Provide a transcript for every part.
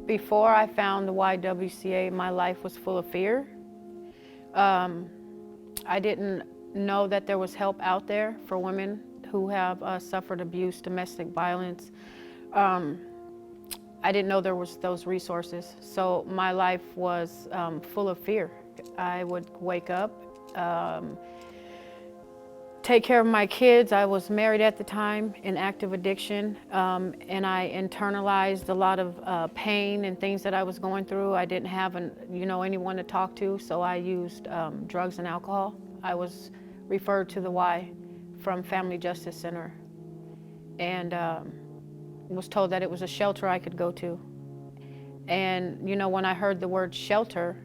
Before I found the YWCA, my life was full of fear. I didn't know that there was help out there for women who have suffered abuse, domestic violence. I didn't know there was those resources. So my life was full of fear. I would wake up, take care of my kids. I was married at the time in active addiction, and I internalized a lot of pain and things that I was going through. I didn't have anyone to talk to, so I used drugs and alcohol. I was referred to the Y from Family Justice Center, and was told that it was a shelter I could go to. And when I heard the word shelter,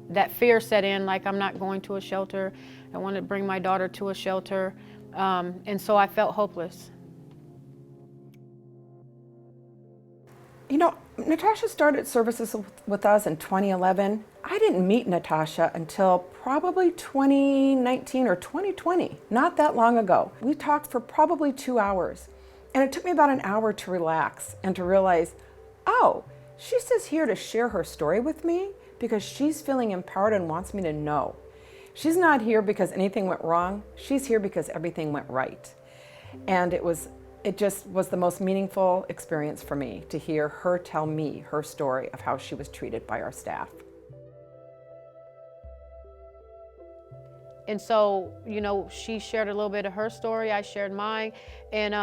that fear set in, like I'm not going to a shelter. I wanted to bring my daughter to a shelter, and so I felt hopeless. Natasha started services with us in 2011. I didn't meet Natasha until probably 2019 or 2020, not that long ago. We talked for probably 2 hours, and it took me about an hour to relax and to realize, oh, she's just here to share her story with me because she's feeling empowered and wants me to know. She's not here because anything went wrong. She's here because everything went right. And it just was the most meaningful experience for me to hear her tell me her story of how she was treated by our staff. And so, she shared a little bit of her story, I shared mine, and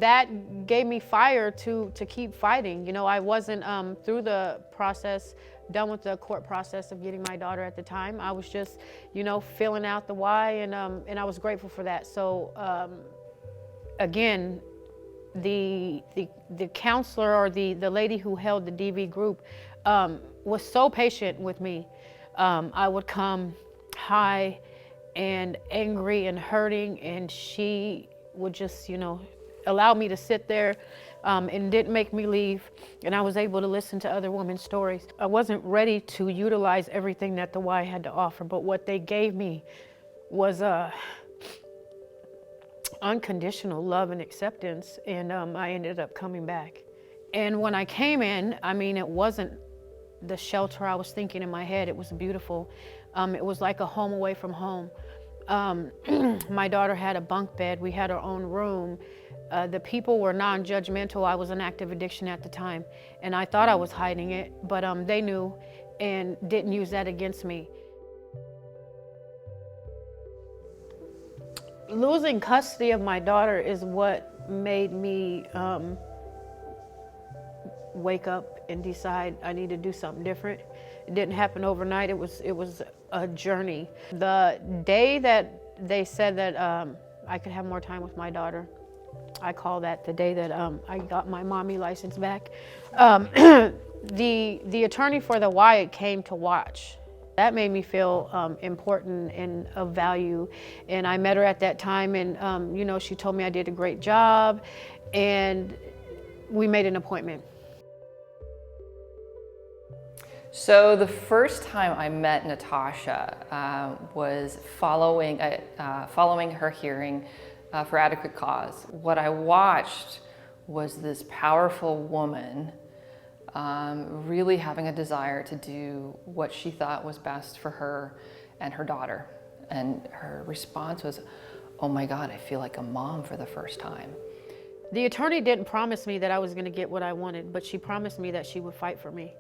that gave me fire to keep fighting. I wasn't through the process, done with the court process of getting my daughter at the time. I was just, filling out the Y, and I was grateful for that. So, again, the counselor or the lady who held the DV group was so patient with me. I would come high and angry and hurting, and she would just allow me to sit there and didn't make me leave, and I was able to listen to other women's stories. I wasn't ready to utilize everything that the Y had to offer, but what they gave me was unconditional love and acceptance, and I ended up coming back. And when I came in, it wasn't the shelter I was thinking in my head. It was beautiful. It was like a home away from home. My daughter had a bunk bed. We had our own room. The people were non-judgmental. I was in active addiction at the time, and I thought I was hiding it, but they knew and didn't use that against me. Losing custody of my daughter is what made me wake up and decide I need to do something different. It didn't happen overnight. It was a journey. The day that they said that I could have more time with my daughter, I call that the day that I got my mommy license back. The attorney for the Y came to watch. That made me feel important and of value. And I met her at that time, and she told me I did a great job, and we made an appointment. So the first time I met Natasha was following her hearing for adequate cause. What I watched was this powerful woman really having a desire to do what she thought was best for her and her daughter. And her response was, oh my God, I feel like a mom for the first time. The attorney didn't promise me that I was going to get what I wanted, but she promised me that she would fight for me,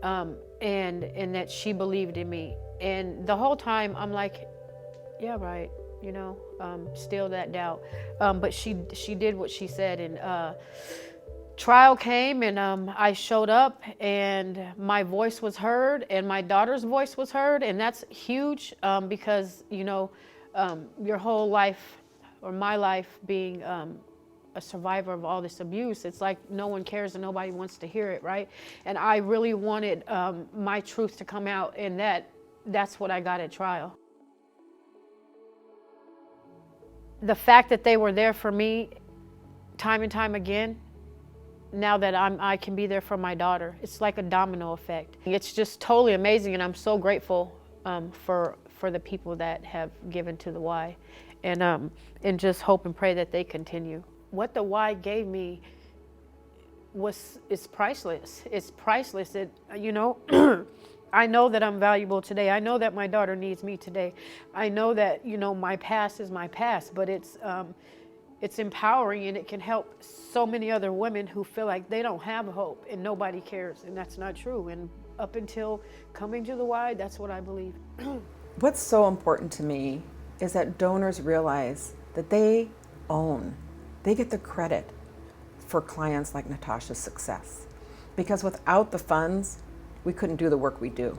and that she believed in me. And the whole time I'm like, yeah, right, still that doubt. But she did what she said, and trial came, and I showed up, and my voice was heard, and my daughter's voice was heard, and that's huge because your whole life, or my life, being a survivor of all this abuse, it's like no one cares and nobody wants to hear it, right? And I really wanted my truth to come out, and that's what I got at trial. The fact that they were there for me time and time again, now that I can be there for my daughter, it's like a domino effect. It's just totally amazing, and I'm so grateful for the people that have given to the Y, and just hope and pray that they continue. What the Y gave me is priceless. It's priceless. I know that I'm valuable today. I know that my daughter needs me today. I know that, my past is my past, but it's empowering, and it can help so many other women who feel like they don't have hope and nobody cares, and that's not true. And up until coming to the Y, that's what I believe. What's so important to me is that donors realize that they get the credit for clients like Natasha's success. Because without the funds, we couldn't do the work we do.